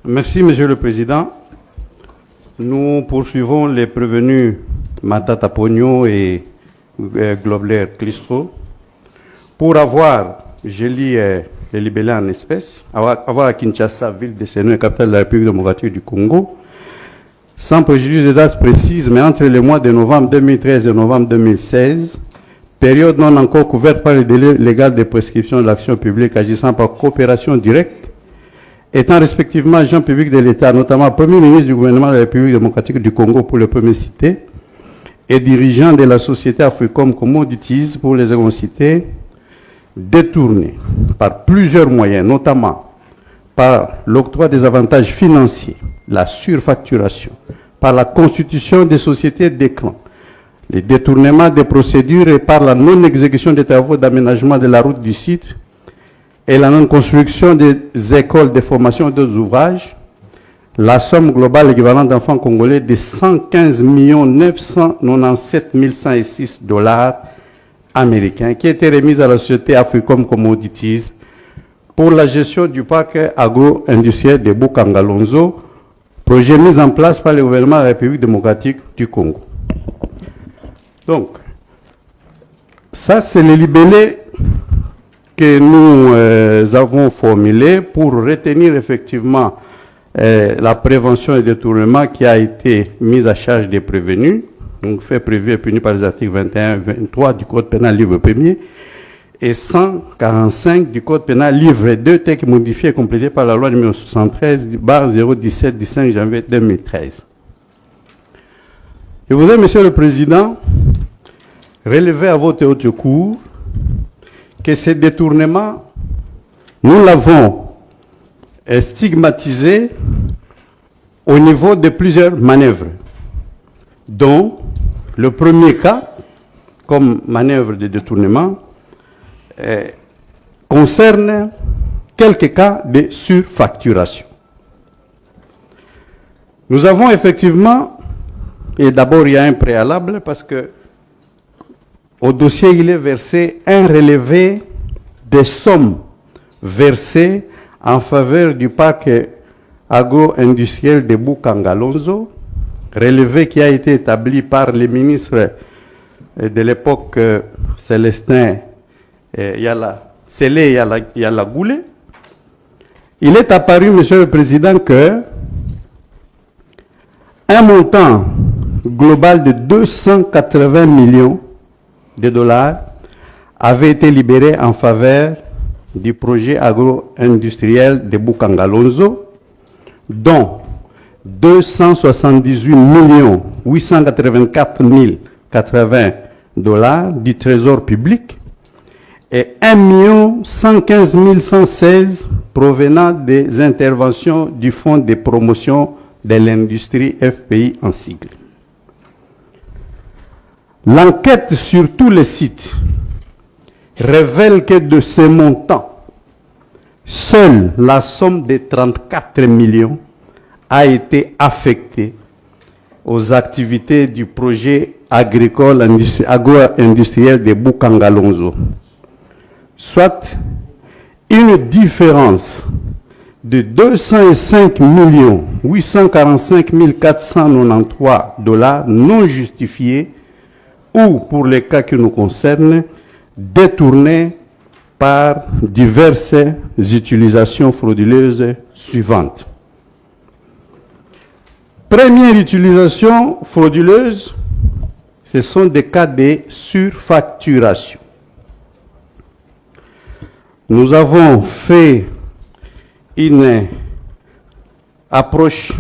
Merci, Monsieur le Président. Nous poursuivons les prévenus Matata Pogno et Globler Clistro pour avoir, je lis les libellés en espèces, avoir à Kinshasa, ville de Sénou, capitale de la République démocratique du Congo, sans préjudice de dates précises, mais entre les mois de novembre 2013 et novembre 2016, période non encore couverte par le délai légal de prescription de l'action publique agissant par coopération directe, étant respectivement agent public de l'État, notamment Premier ministre du gouvernement de la République démocratique du Congo pour le premier cité, et dirigeant de la société Africom Commodities pour les secondes cités, détourné par plusieurs moyens, notamment par l'octroi des avantages financiers, la surfacturation, par la constitution des sociétés d'écran, les détournements des procédures et par la non-exécution des travaux d'aménagement de la route du site et la non-construction des écoles de formation et d'autres ouvrages, la somme globale équivalente d'enfants congolais de 115 997 106 $ américains qui a été remise à la société Africom Commodities pour la gestion du parc agro-industriel de Bukangalonzo, projet mis en place par le gouvernement de la République démocratique du Congo. Donc, ça c'est le libellé que nous avons formulé pour retenir effectivement la prévention et détournement qui a été mise à charge des prévenus, donc fait prévu et puni par les articles 21 et 23 du Code pénal livre 1er et 145 du Code pénal livre 2, tel que modifié et complété par la loi numéro 73/017 du 5 janvier 2013. Je voudrais, Monsieur le Président, relever à votre haute cour que ce détournement, nous l'avons stigmatisé au niveau de plusieurs manœuvres, dont le premier cas, comme manœuvre de détournement, concerne quelques cas de surfacturation. Nous avons effectivement, et d'abord il y a un préalable parce que au dossier il est versé un relevé des sommes versées en faveur du parc agro-industriel de Bukangalonzo, relevé qui a été établi par les ministres de l'époque Célestin Sélé Yala Goulé. Il est apparu, Monsieur le Président, que un montant global de 280 millions de dollars avait été libéré en faveur du projet agro-industriel de Bukangalonzo, dont 278 884 080 $ du trésor public et 1 115 116 provenant des interventions du Fonds de promotion de l'industrie FPI en sigle. L'enquête sur tous les sites révèle que de ces montants, seule la somme de 34 millions a été affectée aux activités du projet agricole agro-industriel de Bukangalonzo, soit une différence de 205 845 493 $ non justifiés ou, pour les cas qui nous concernent, détournés par diverses utilisations frauduleuses suivantes. Première utilisation frauduleuse, ce sont des cas de surfacturation. Nous avons fait une approche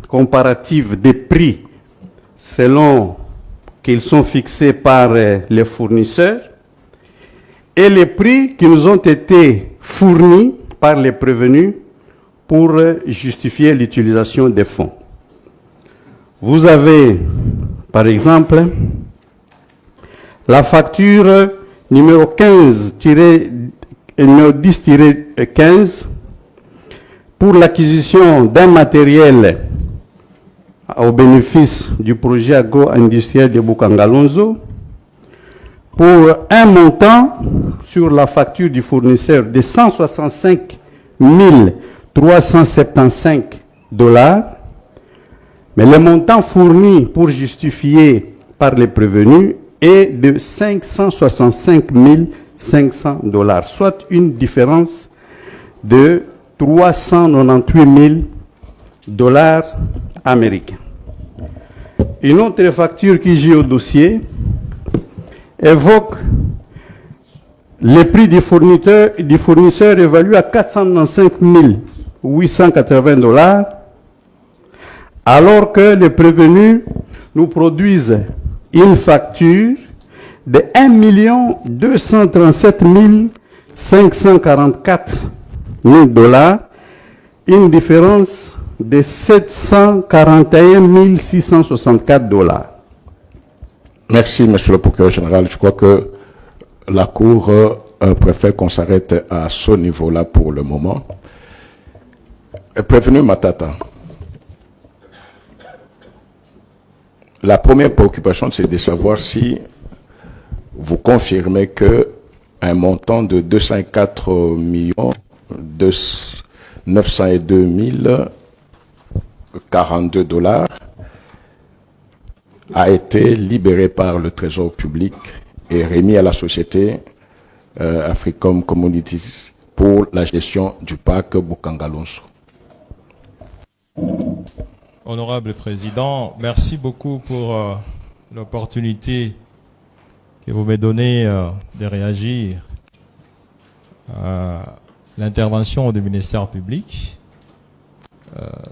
comparative des prix selon qu'ils sont fixés par les fournisseurs et les prix qui nous ont été fournis par les prévenus pour justifier l'utilisation des fonds. Vous avez, par exemple, la facture numéro 10-15 pour l'acquisition d'un matériel au bénéfice du projet agro-industriel de Bukangalonzo pour un montant sur la facture du fournisseur de 165 375 mais le montant fourni pour justifier par les prévenus est de 565 500 $, soit une différence de 398 000 $ américains. Une autre facture qui j'ai au dossier évoque le prix du fournisseur évalué à 495 880 $, alors que les prévenus nous produisent une facture de 1 237 544 $, une différence de 741 664 $. Merci, Monsieur le procureur général. Je crois que la Cour préfère qu'on s'arrête à ce niveau-là pour le moment. Prévenu Matata, la première préoccupation, c'est de savoir si vous confirmez que un montant de 204 902 042 $ a été libéré par le Trésor public et remis à la société Africom Communities pour la gestion du parc Bukangalonso. Honorable Président, merci beaucoup pour l'opportunité que vous me donnez de réagir à l'intervention du ministère public.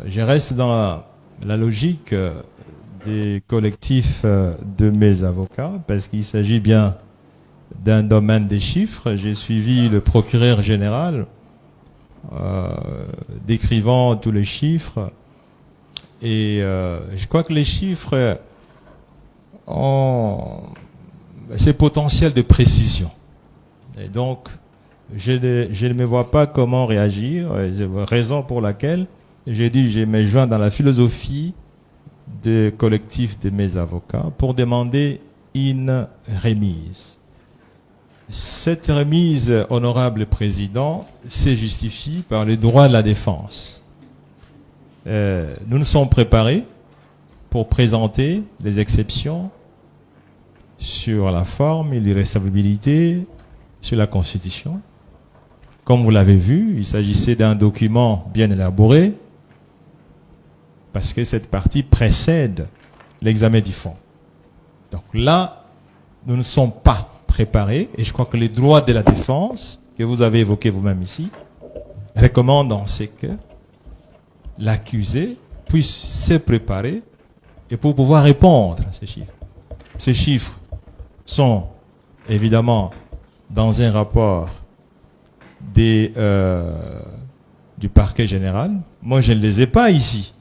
Je reste dans la logique des collectifs de mes avocats, parce qu'il s'agit bien d'un domaine des chiffres. J'ai suivi le procureur général décrivant tous les chiffres, et je crois que les chiffres ont ces potentiels de précision. Et donc, je ne me vois pas comment réagir, raison pour laquelle j'ai dit je me joins dans la philosophie des collectifs de mes avocats pour demander une remise. Cette remise, honorable président, se justifie par les droits de la défense. Nous nous sommes préparés pour présenter les exceptions sur la forme et l'irrécevabilité, sur la Constitution. Comme vous l'avez vu, il s'agissait d'un document bien élaboré, parce que cette partie précède l'examen du fond. Donc là, nous ne sommes pas préparés, et je crois que les droits de la défense, que vous avez évoqués vous-même ici, recommandent en ce que l'accusé puisse se préparer et pour pouvoir répondre à ces chiffres. Ces chiffres sont évidemment dans un rapport du parquet général. Moi, je ne les ai pas ici.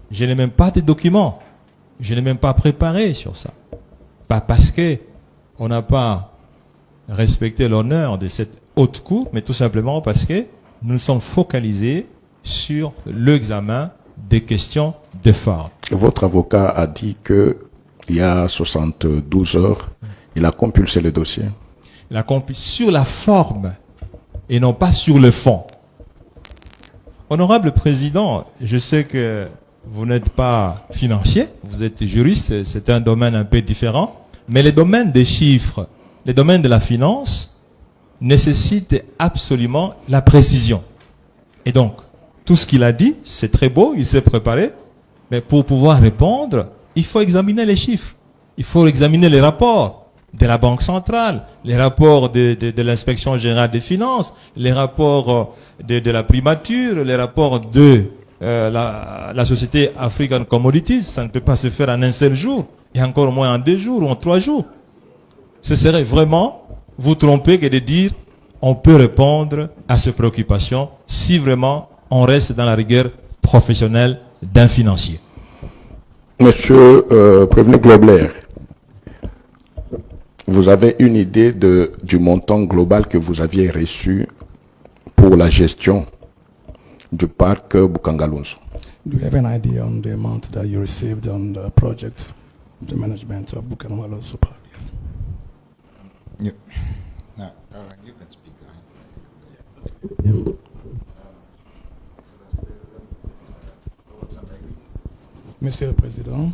Je n'ai même pas de documents. Je n'ai même pas préparé sur ça. Pas parce que on n'a pas respecté l'honneur de cette haute cour, mais tout simplement parce que nous nous sommes focalisés sur l'examen des questions de forme. Votre avocat a dit que il y a 72 heures, il a compulsé le dossier. Il a compulsé sur la forme et non pas sur le fond. Honorable Président, je sais que vous n'êtes pas financier, vous êtes juriste, c'est un domaine un peu différent, mais les domaines des chiffres, les domaines de la finance nécessitent absolument la précision. Et donc, tout ce qu'il a dit, c'est très beau, il s'est préparé, mais pour pouvoir répondre, il faut examiner les chiffres, il faut examiner les rapports de la Banque centrale, les rapports de l'inspection générale des finances, les rapports de la primature, les rapports de la société African Commodities. Ça ne peut pas se faire en un seul jour, et encore moins en 2 jours ou en 3 jours. Ce serait vraiment vous tromper que de dire on peut répondre à ces préoccupations si vraiment on reste dans la rigueur professionnelle d'un financier. Monsieur Prévenu Globler, vous avez une idée du montant global que vous aviez reçu pour la gestion du parc Bukangalonso? Do you have an idea on the amount that you received on the project, the management of Bukangalonso Park? Yeah. No, you can speak. Yeah. Monsieur le Président.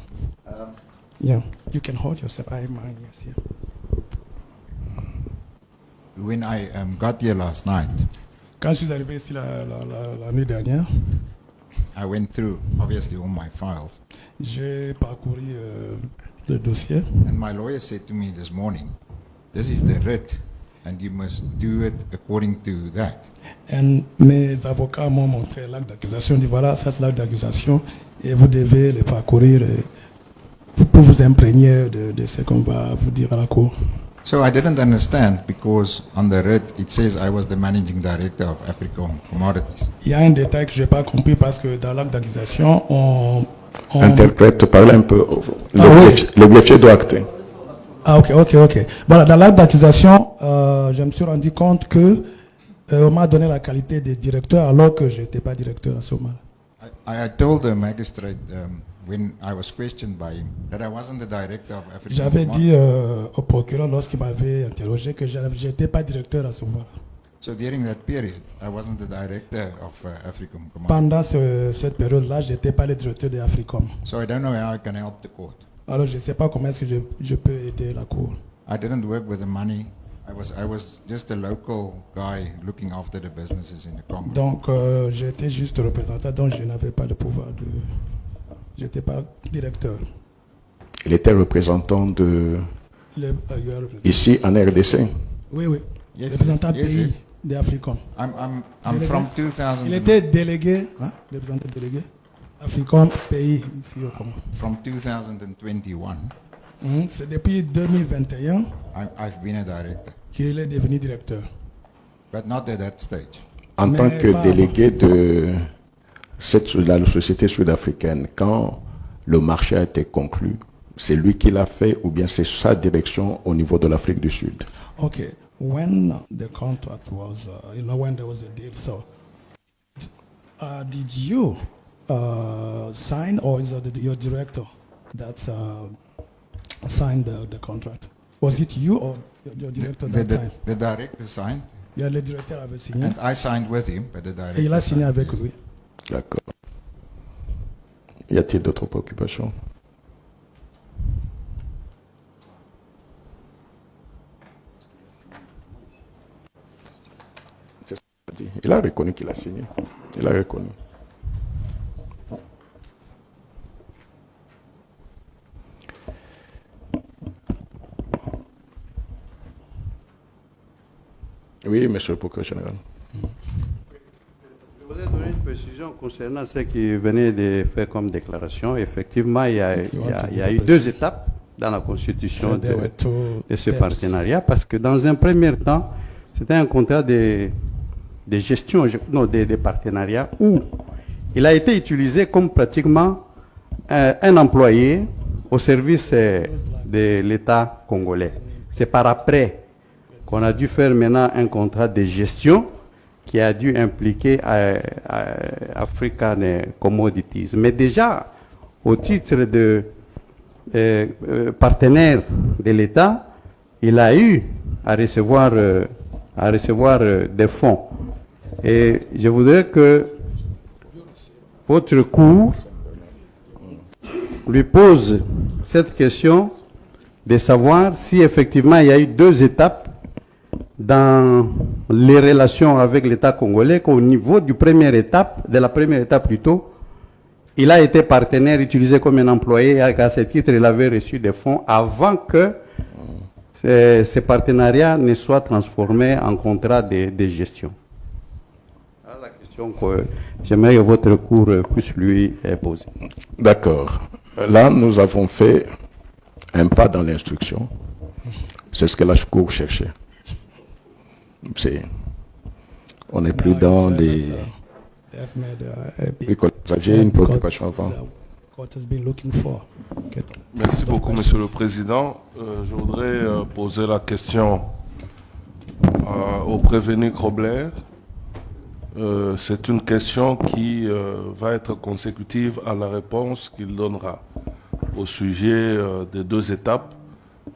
Yeah, you can hold yourself. I mind, yes, yeah. When I got here last night, Quand je suis arrivé ici la nuit dernière, I went through, obviously, all my files. j'ai parcouru le dossier. And my lawyer said to me this morning, this is the writ, and you must do it according to that. Et mes avocats m'ont montré l'acte d'accusation. Ils disent voilà, ça c'est l'acte d'accusation et vous devez le parcourir pour vous imprégner de ce qu'on va vous dire à la cour. So I didn't understand because on the writ it says I was the managing director of Africom Commodities. Il y a un détail que je n'ai pas compris parce que dans l'acte d'accusation, on Interprète, parle un peu. Ah oui. Le greffier doit acter. Ah, ok. Voilà, dans l'acte d'accusation, je me suis rendu compte que on m'a donné la qualité de directeur alors que je n'étais pas directeur à ce moment-là. I told the magistrate when I was questioned by him that I wasn't the director of Africom J'avais Commodities. dit au procureur lorsqu'il m'avait interrogé que je n'étais pas directeur à ce moment-là. So during that period, I wasn't the director of Africom Commodities. Pendant cette période-là, je n'étais pas le directeur de Africom. So I don't know how I can help the court. Alors je ne sais pas comment est-ce que je peux aider la cour. I didn't work with the money. I was just a local guy looking after the businesses in the Congo. Donc j'étais juste représentant, donc je n'avais pas de pouvoir de... Je n'étais pas directeur. Il était représentant de ici en RDC. Oui. Yes, Représentant yes, pays yes. d'Africom. I'm from 2000. Il était délégué, représentant délégué, Africom pays ici au Congo. From 2021, C'est depuis 2021 I've been a director, qu'il est devenu directeur. but not at that stage. En Mais tant que pas délégué de la société sud-africaine, quand le marché a été conclu, c'est lui qui l'a fait ou bien c'est sa direction au niveau de l'Afrique du Sud? Okay, when the contract was, when there was a deal, so did you sign or is it your director that signed the contract? Was it you or your director that signed? The director signed, Yeah, le directeur avait signé and I signed with him, but the et director il a signé signed avec first. lui. D'accord. Y a-t-il d'autres préoccupations? Il a reconnu qu'il a signé. Il a reconnu. Oui, monsieur le procureur général. Je voudrais donner une précision concernant ce qui venait de faire comme déclaration. Effectivement, il y a eu deux étapes dans la constitution So there were two de ce steps. partenariat, parce que dans un premier temps, c'était un contrat de gestion, de partenariat, où il a été utilisé comme pratiquement un employé au service de l'État congolais. C'est par après qu'on a dû faire maintenant un contrat de gestion qui a dû impliquer African Commodities. Mais déjà, au titre de partenaire de l'État, il a eu à recevoir des fonds. Et je voudrais que votre cour lui pose cette question de savoir si effectivement il y a eu deux étapes dans les relations avec l'État congolais, qu'au niveau de la première étape plutôt, il a été partenaire, utilisé comme un employé, et à ce titre, il avait reçu des fonds avant que ces partenariats ne soient transformés en contrat de gestion. Voilà la question que j'aimerais que votre cour puisse lui poser. D'accord. Là, nous avons fait un pas dans l'instruction. C'est ce que la Cour cherchait. On n'est plus dans les... Oui, vous aviez une préoccupation avant. Merci beaucoup, Monsieur le Président. Je voudrais poser la question au prévenu Grobler. C'est une question qui va être consécutive à la réponse qu'il donnera au sujet des deux étapes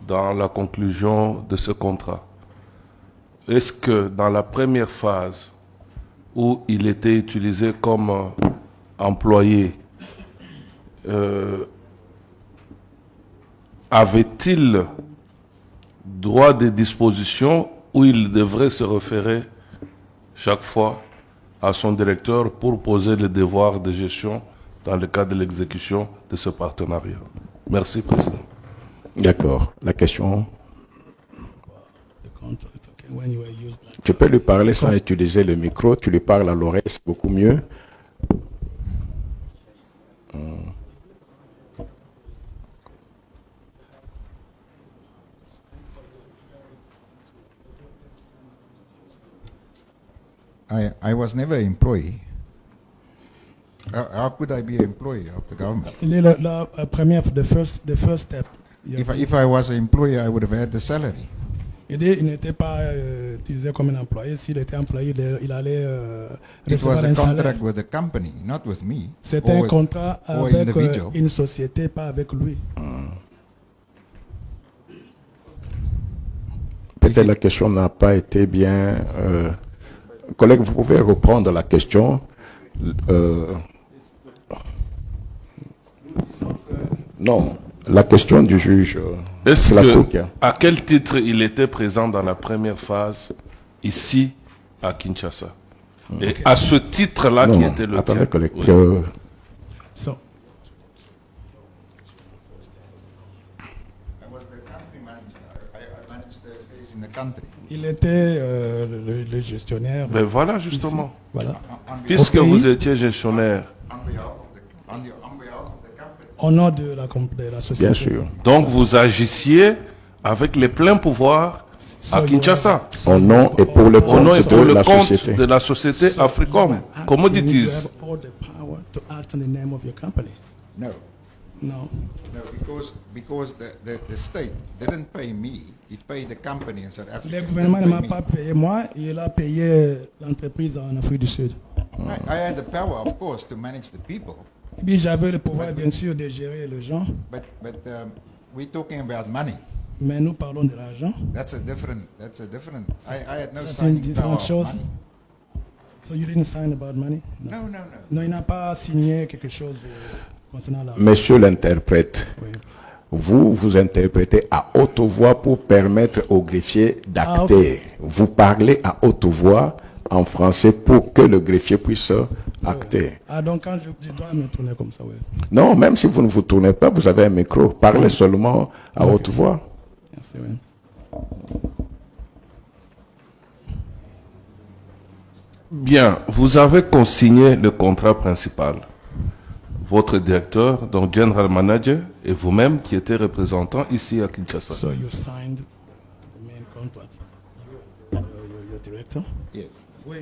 dans la conclusion de ce contrat. Est-ce que dans la première phase où il était utilisé comme employé, avait-il droit des dispositions où il devrait se référer chaque fois à son directeur pour poser les devoirs de gestion dans le cadre de l'exécution de ce partenariat? Merci, Président. D'accord. La question, The contract, okay, when you were used like tu peux lui parler sans utiliser le micro, tu lui parles à l'oreille, c'est beaucoup mieux. I was never an employee. How could I be an employee of the government? Il est la première, the first step. If I was an employee, I would have had the salary. Il n'était pas utilisé comme un employé. S'il était employé, il allait It was recevoir a un salaire. contract with the company, not with me. C'était or un with- contrat or avec individual. une société, pas avec lui. Peut-être la question n'a pas été bien... collègue, vous pouvez reprendre la question. Non, la question du juge. Est-ce c'est la Cour que, qui a- à quel titre il était présent dans la première phase, ici, à Kinshasa? Et à ce titre-là qui Non, était le attendez, tien. collègue. Oui. So, I was the country manager. I managed the affairs in the country. il était le gestionnaire. Ben voilà, justement. Voilà. Puisque Au pays. vous étiez gestionnaire, On behalf of the company. Au nom de la société. Bien sûr. donc vous agissiez avec les pleins pouvoirs à Kinshasa, Au nom et pour le au nom et compte pour de le la compte société. de la société Africom. Commodities. You have all the power to act in the name of your company. No, No. no, because the state didn't pay me. It paid the company in South Africa. Le It gouvernement ne didn't m'a pay pas me. payé moi, il a payé l'entreprise en Afrique du Sud. I had the power, of course, to manage the people, Et puis j'avais le pouvoir, bien sûr, de gérer les gens, but we're talking about money. mais nous parlons de l'argent. That's a different. I had no C'est une signing power différente of chose. money. So you didn't sign about money? No, no, no. Non, il n'a pas signé quelque chose concernant l'argent. Monsieur l'interprète, Oui. vous interprétez à haute voix pour permettre au greffier d'acter. Ah, Vous parlez à haute voix en français pour que le greffier puisse acter. Ah, donc quand je dois me tourner comme ça, oui. Non, même si vous ne vous tournez pas, vous avez un micro. Parlez seulement à haute voix. Merci, oui. Bien, vous avez consigné le contrat principal. Votre directeur, donc General Manager, et vous-même qui étiez représentant ici à Kinshasa. So you signed the main contract. Your director? Yes. Oui.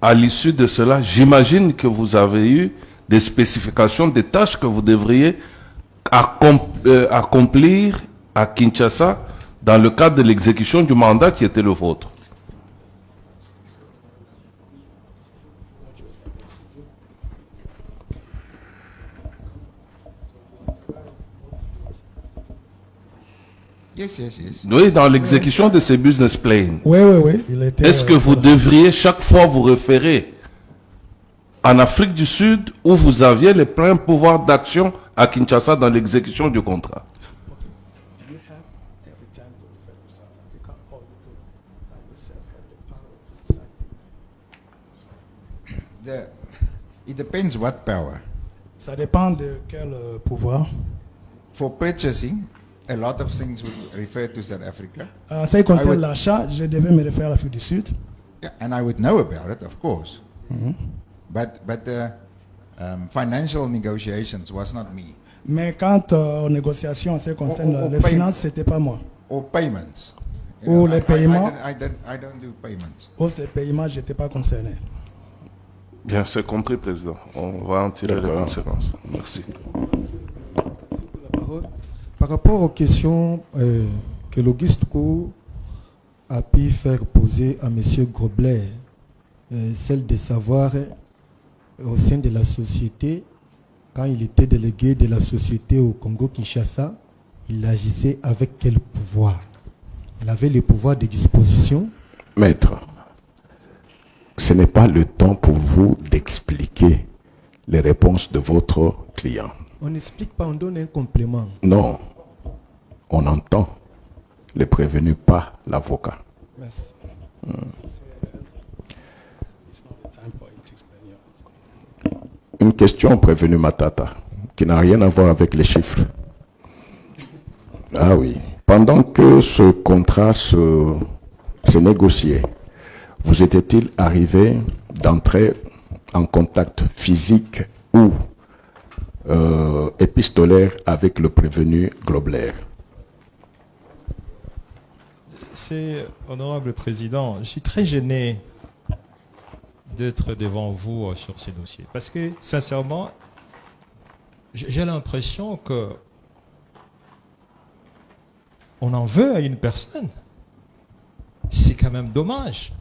À l'issue de cela, j'imagine que vous avez eu des spécifications des tâches que vous devriez accomplir à Kinshasa dans le cadre de l'exécution du mandat qui était le vôtre. Yes, yes, yes. Oui, dans l'exécution de ces business plans. Oui, oui, oui. Il était, Est-ce que vous devriez chaque fois vous référer en Afrique du Sud où vous aviez les pleins pouvoirs d'action à Kinshasa dans l'exécution du contrat? It depends what power. Ça dépend de quel pouvoir. For purchasing, a lot of things would refer to South Africa. Ça qui concerne would- l'achat, je devais me référer à l'Afrique du Sud. Yeah, and I would know about it, of course. But financial negotiations was not me. Mais quant aux négociations, en ce qui concerne Au les paye- finances, c'était pas moi. Or payments. Ou les paiements. I don't do payments. Pour ces paiements, je n'étais pas concerné. Bien, c'est compris, Président. On va en tirer les D'accord. conséquences. Merci. La parole. Par rapport aux questions que l'Auguste Co a pu faire poser à M. Grobler, celle de savoir au sein de la société, quand il était délégué de la société au Congo-Kinshasa, il agissait avec quel pouvoir? Il avait le pouvoir de disposition. Maître, ce n'est pas le temps pour vous d'expliquer les réponses de votre client. On n'explique pas, on donne un complément. Non, on entend les prévenus, pas l'avocat. Merci. It's not the time for you to explain your answer. Une question prévenue Matata, qui n'a rien à voir avec les chiffres. Ah oui. Pendant que ce contrat se négociait, vous était-il arrivé d'entrer en contact physique ou épistolaire avec le prévenu Grobler? C'est, honorable président, je suis très gêné d'être devant vous sur ces dossiers. Parce que, sincèrement, j'ai l'impression que on en veut à une personne. C'est quand même dommage.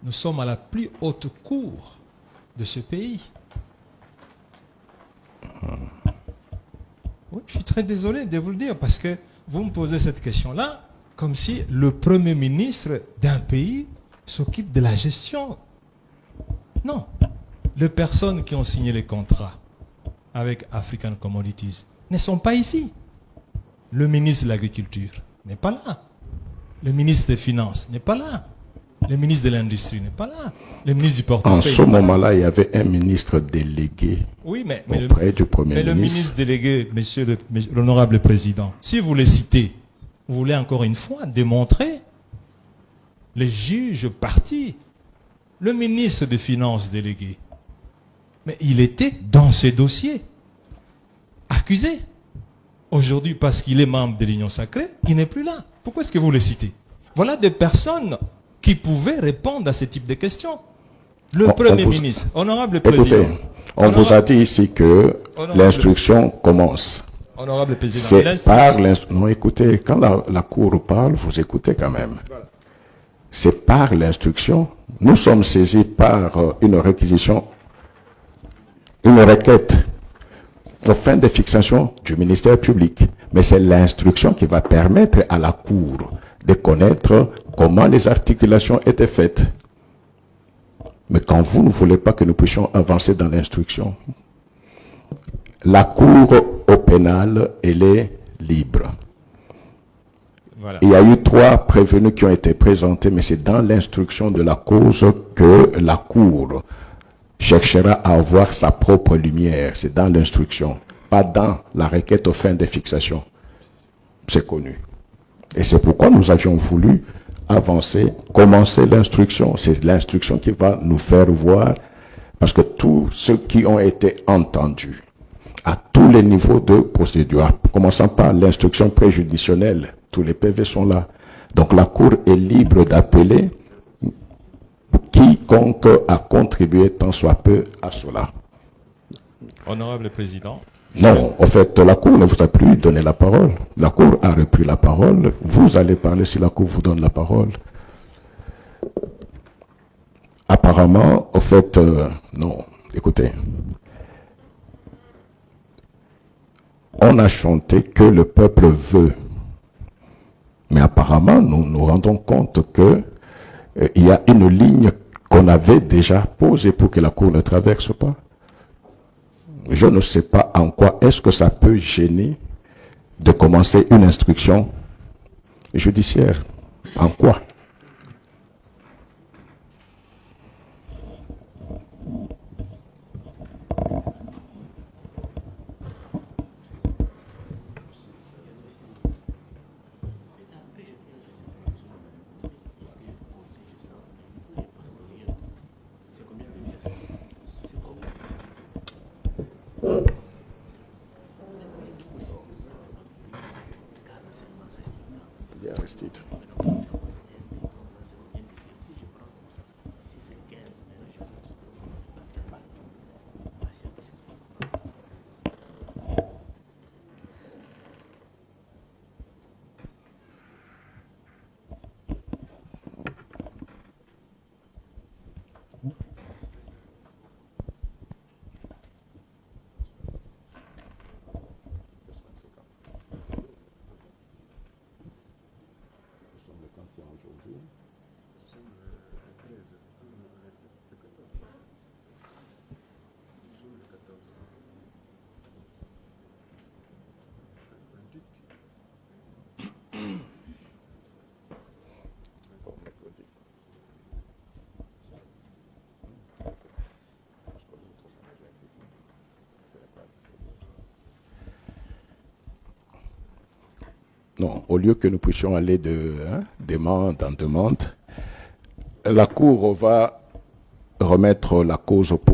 Nous sommes à la plus haute cour de ce pays. Oui, je suis très désolé de vous le dire parce que vous me posez cette question-là comme si le Premier ministre d'un pays s'occupe de la gestion. Non. Les personnes qui ont signé les contrats avec African Commodities ne sont pas ici. Le ministre de l'Agriculture n'est pas là. Le ministre des Finances n'est pas là. Le ministre de l'Industrie n'est pas là. Le ministre du Portefeuille. En ce moment-là, il y avait un ministre délégué Oui, mais auprès du Premier le ministre. ministre délégué, monsieur l'honorable président, si vous le citez, vous voulez encore une fois démontrer les juges partis, le ministre des Finances délégué, mais il était dans ces dossiers, accusé. Aujourd'hui, parce qu'il est membre de l'Union sacrée, il n'est plus là. Pourquoi est-ce que vous le citez? Voilà des personnes qui pouvaient répondre à ce type de questions. Le Premier ministre, honorable président. Écoutez, on vous a dit ici que l'instruction commence. Honorable président. C'est par l'instruction. Non, écoutez, quand la Cour parle, vous écoutez quand même. C'est par l'instruction. Nous sommes saisis par une réquisition, une requête aux fins de fixation du ministère public. Mais c'est l'instruction qui va permettre à la Cour de connaître comment les articulations étaient faites. Mais quand vous ne voulez pas que nous puissions avancer dans l'instruction, la Cour au pénal, elle est libre. Voilà. Il y a eu 3 prévenus qui ont été présentés, mais c'est dans l'instruction de la cause que la Cour cherchera à avoir sa propre lumière. C'est dans l'instruction, pas dans la requête aux fins de fixation. C'est connu. Et c'est pourquoi nous avions voulu avancer, commencer l'instruction. C'est l'instruction qui va nous faire voir, parce que tous ceux qui ont été entendus, à tous les niveaux de procédure, commençant par l'instruction préjudicielle, tous les PV sont là. Donc la Cour est libre d'appeler quiconque a contribué tant soit peu à cela. Honorable président. Non, en fait, la Cour ne vous a plus donné la parole. La Cour a repris la parole. Vous allez parler si la Cour vous donne la parole. Apparemment, en fait, non. Écoutez. On a chanté que le peuple veut. Mais apparemment, nous nous rendons compte que il y a une ligne qu'on avait déjà posée pour que la Cour ne traverse pas. Je ne sais pas en quoi est-ce que ça peut gêner de commencer une instruction judiciaire. En quoi? Non, au lieu que nous puissions aller de demande en demande, la Cour va remettre la cause au